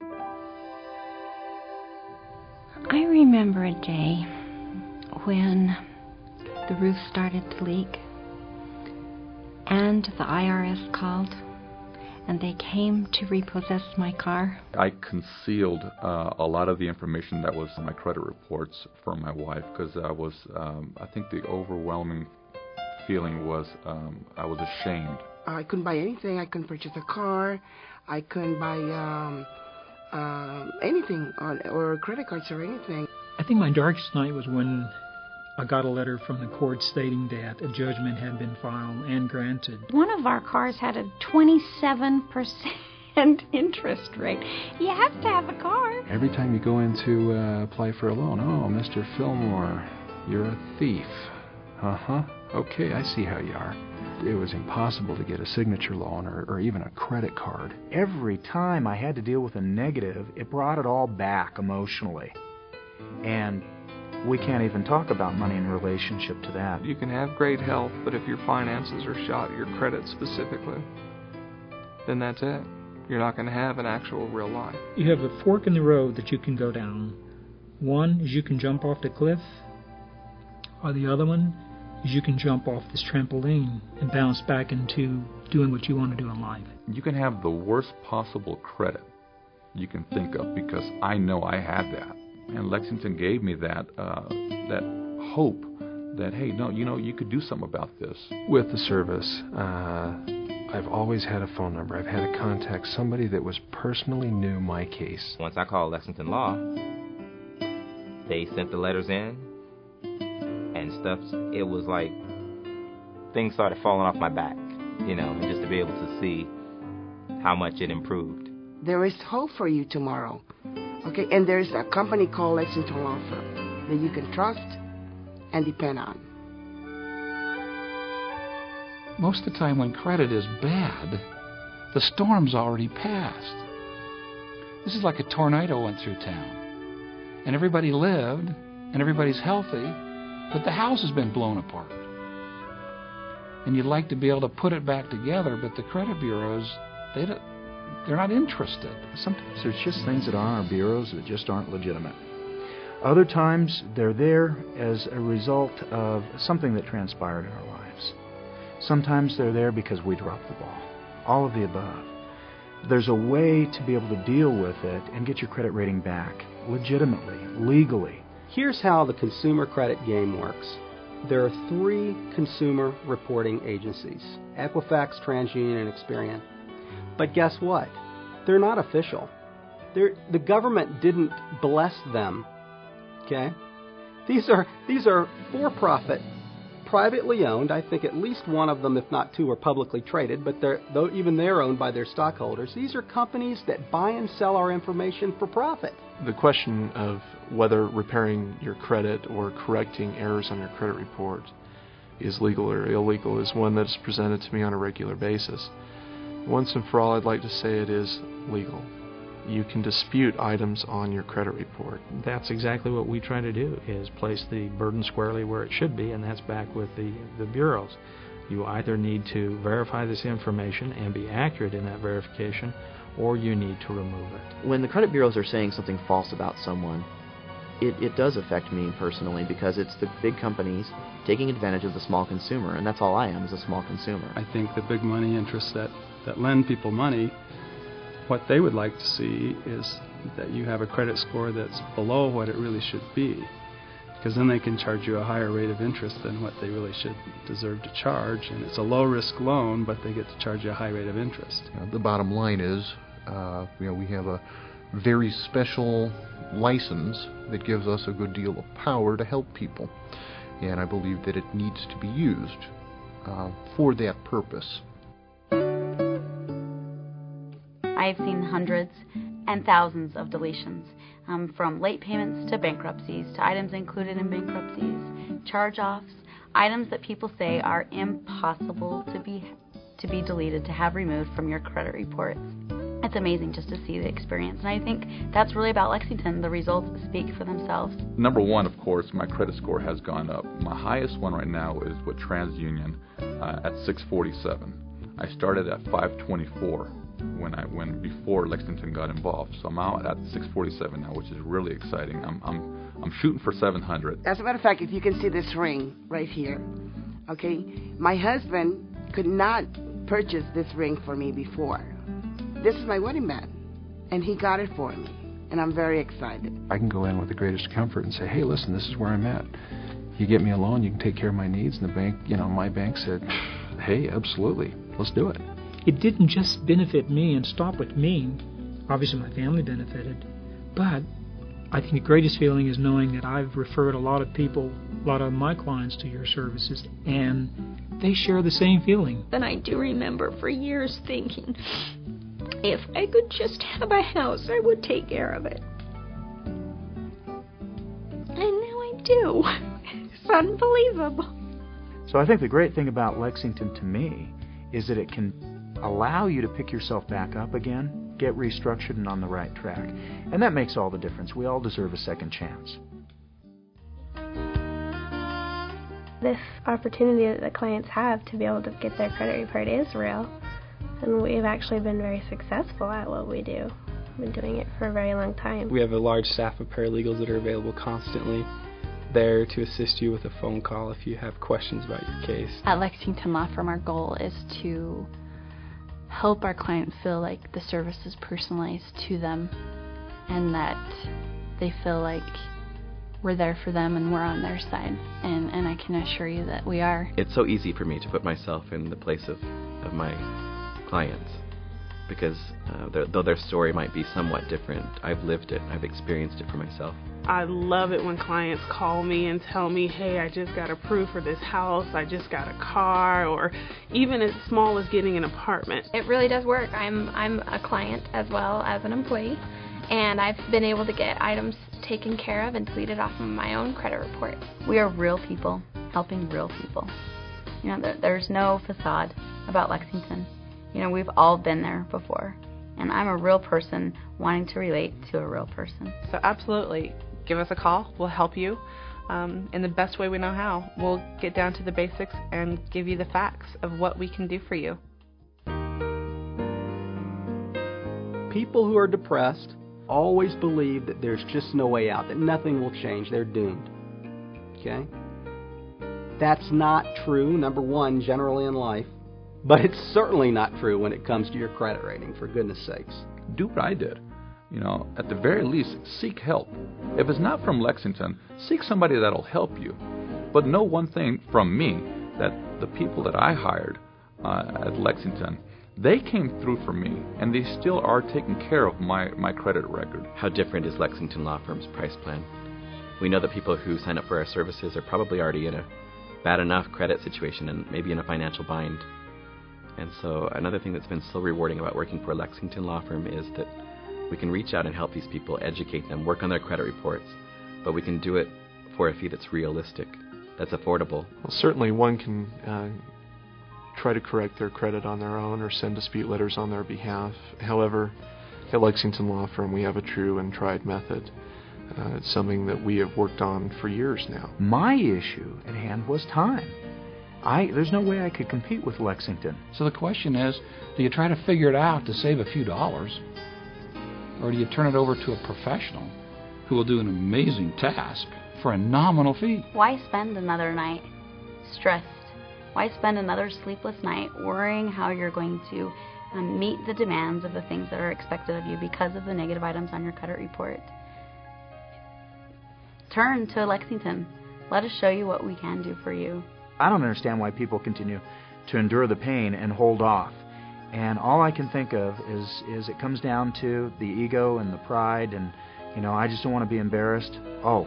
I remember a day when the roof started to leak and the IRS called and they came to repossess my car. I concealed a lot of the information that was in my credit reports from my wife because I think the overwhelming feeling was I was ashamed. I couldn't buy anything. I couldn't purchase a car. I couldn't buy anything or credit cards or anything. I think my darkest night was when I got a letter from the court stating that a judgment had been filed and granted. One of our cars had a 27% interest rate. You have to have a car. Every time you go in to apply for a loan, oh, Mr. Fillmore, you're a thief. Uh-huh. Okay, I see how you are. It was impossible to get a signature loan or even a credit card. Every time I had to deal with a negative, it brought it all back emotionally. And we can't even talk about money in relationship to that. You can have great health, but if your finances are shot, your credit specifically, then that's it. You're not going to have an actual real life. You have a fork in the road that you can go down. One is you can jump off the cliff, or the other one is you can jump off this trampoline and bounce back into doing what you want to do in life. You can have the worst possible credit you can think of because I know I had that. And Lexington gave me that hope that, hey, no, you could do something about this. With the service, I've always had a phone number. I've had to contact somebody that was personally knew my case. Once I called Lexington Law, they sent the letters in and stuff. It was like things started falling off my back, and just to be able to see how much it improved. There is hope for you tomorrow. Okay, and there's a company called Lexington Law Firm that you can trust and depend on. Most of the time when credit is bad, the storm's already passed. This is like a tornado went through town. And everybody lived, and everybody's healthy, but the house has been blown apart. And you'd like to be able to put it back together, but the credit bureaus, they're not interested. Sometimes there's just things that are on our bureaus that just aren't legitimate. Other times they're there as a result of something that transpired in our lives. Sometimes they're there because we dropped the ball. All of the above. There's a way to be able to deal with it and get your credit rating back legitimately, legally. Here's how the consumer credit game works. There are 3 consumer reporting agencies: Equifax, TransUnion, and Experian. But guess what? They're not official. The government didn't bless them. Okay? These are for-profit, privately owned. I think at least one of them, if not 2, are publicly traded, but even they're owned by their stockholders. These are companies that buy and sell our information for profit. The question of whether repairing your credit or correcting errors on your credit report is legal or illegal is one that is presented to me on a regular basis. Once and for all, I'd like to say it is legal. You can dispute items on your credit report. That's exactly what we try to do, is place the burden squarely where it should be, and that's back with the bureaus. You either need to verify this information and be accurate in that verification, or you need to remove it. When the credit bureaus are saying something false about someone, it does affect me personally, because it's the big companies taking advantage of the small consumer, and that's all I am, is a small consumer. I think the big money interests that lend people money, what they would like to see is that you have a credit score that's below what it really should be, because then they can charge you a higher rate of interest than what they really should deserve to charge, and it's a low-risk loan, but they get to charge you a high rate of interest. The bottom line is, we have a very special license that gives us a good deal of power to help people, and I believe that it needs to be used for that purpose. I've seen hundreds and thousands of deletions, from late payments to bankruptcies, to items included in bankruptcies, charge-offs, items that people say are impossible to be deleted, to have removed from your credit reports. It's amazing just to see the experience, and I think that's really about Lexington. The results speak for themselves. Number one, of course, my credit score has gone up. My highest one right now is with TransUnion at 647. I started at 524 when before Lexington got involved. So I'm out at 647 now, which is really exciting. I'm shooting for 700. As a matter of fact, if you can see this ring right here, okay, my husband could not purchase this ring for me before. This is my wedding band, and he got it for me, and I'm very excited. I can go in with the greatest comfort and say, hey, listen, this is where I'm at. You get me a loan, you can take care of my needs. And the bank, my bank said, hey, absolutely, let's do it. It didn't just benefit me and stop with me. Obviously, my family benefited. But I think the greatest feeling is knowing that I've referred a lot of people, a lot of my clients to your services, and they share the same feeling. And I do remember for years thinking, if I could just have a house, I would take care of it. And now I do. It's unbelievable. So I think the great thing about Lexington to me is that it can allow you to pick yourself back up again, get restructured and on the right track. And that makes all the difference. We all deserve a second chance. This opportunity that the clients have to be able to get their credit report is real. And we've actually been very successful at what we do. We've been doing it for a very long time. We have a large staff of paralegals that are available constantly, there to assist you with a phone call if you have questions about your case. At Lexington Law Firm, our goal is to help our client feel like the service is personalized to them and that they feel like we're there for them and we're on their side. And I can assure you that we are. It's so easy for me to put myself in the place of my clients because though their story might be somewhat different, I've lived it, I've experienced it for myself. I love it when clients call me and tell me, hey, I just got approved for this house, I just got a car, or even as small as getting an apartment. It really does work. I'm a client as well as an employee, and I've been able to get items taken care of and deleted off of my own credit report. We are real people helping real people. There's no facade about Lexington. We've all been there before, and I'm a real person wanting to relate to a real person. So absolutely. Give us a call. We'll help you in the best way we know how. We'll get down to the basics and give you the facts of what we can do for you. People who are depressed always believe that there's just no way out, that nothing will change. They're doomed. Okay? That's not true, number one, generally in life. But it's certainly not true when it comes to your credit rating, for goodness sakes. Do what I did. At the very least, seek help. If it's not from Lexington, seek somebody that'll help you. But know one thing from me, that the people that I hired at Lexington, they came through for me, and they still are taking care of my credit record. How different is Lexington Law Firm's price plan? We know that people who sign up for our services are probably already in a bad enough credit situation and maybe in a financial bind. And so another thing that's been so rewarding about working for Lexington Law Firm is that we can reach out and help these people, educate them, work on their credit reports, but we can do it for a fee that's realistic, that's affordable. Well, certainly one can try to correct their credit on their own or send dispute letters on their behalf. However, at Lexington Law Firm, we have a true and tried method. It's something that we have worked on for years now. My issue at hand was time. There's no way I could compete with Lexington. So the question is, do you try to figure it out to save a few dollars? Or do you turn it over to a professional who will do an amazing task for a nominal fee? Why spend another night stressed? Why spend another sleepless night worrying how you're going to meet the demands of the things that are expected of you because of the negative items on your credit report? Turn to Lexington. Let us show you what we can do for you. I don't understand why people continue to endure the pain and hold off. And all I can think of is it comes down to the ego and the pride and, I just don't want to be embarrassed. Oh,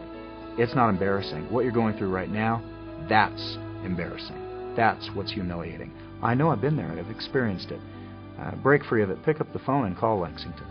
it's not embarrassing. What you're going through right now, that's embarrassing. That's what's humiliating. I know I've been there. I've experienced it. Break free of it. Pick up the phone and call Lexington.